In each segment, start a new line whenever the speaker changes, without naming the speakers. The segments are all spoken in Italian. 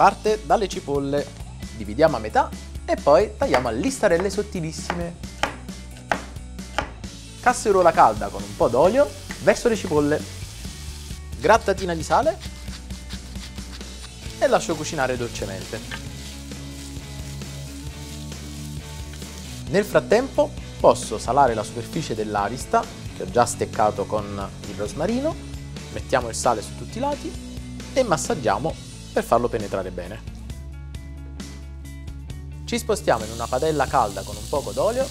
parte dalle cipolle, dividiamo a metà e poi tagliamo a listarelle sottilissime. Casseruola calda con un po' d'olio, verso le cipolle, grattatina di sale e lascio cucinare dolcemente. Nel frattempo posso salare la superficie dell'arista che ho già steccato con il rosmarino, mettiamo il sale su tutti i lati e massaggiamo per farlo penetrare bene. Ci spostiamo in una padella calda con un poco d'olio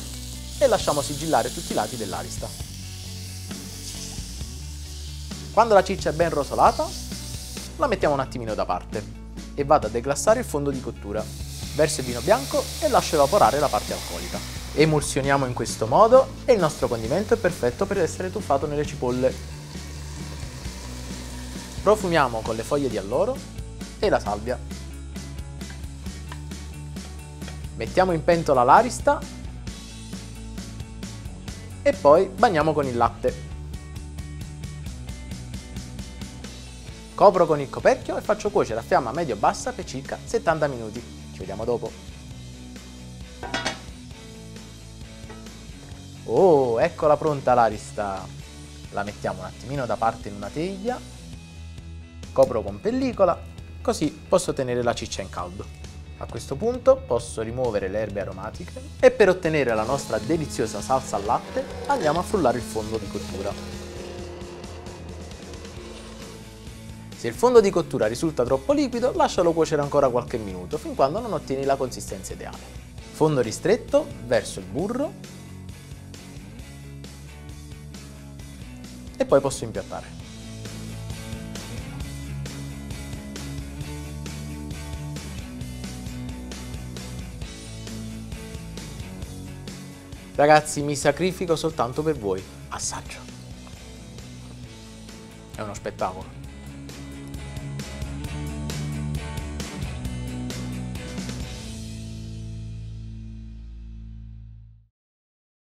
e lasciamo sigillare tutti i lati dell'arista. Quando la ciccia è ben rosolata, la mettiamo un attimino da parte e vado a declassare il fondo di cottura. Verso il vino bianco e lascio evaporare la parte alcolica. Emulsioniamo in questo modo e il nostro condimento è perfetto per essere tuffato nelle cipolle. Profumiamo con le foglie di alloro e la salvia. Mettiamo in pentola l'arista e poi bagniamo con il latte. Copro con il coperchio e faccio cuocere a fiamma medio-bassa per circa 70 minuti. Ci vediamo dopo. Oh, eccola pronta l'arista. La mettiamo un attimino da parte in una teglia. Copro con pellicola, così posso tenere la ciccia in caldo. A questo punto posso rimuovere le erbe aromatiche e per ottenere la nostra deliziosa salsa al latte andiamo a frullare il fondo di cottura. Se il fondo di cottura risulta troppo liquido, lascialo cuocere ancora qualche minuto, fin quando non ottieni la consistenza ideale. Fondo ristretto, verso il burro e poi posso impiattare. Ragazzi, mi sacrifico soltanto per voi. Assaggio. È uno spettacolo.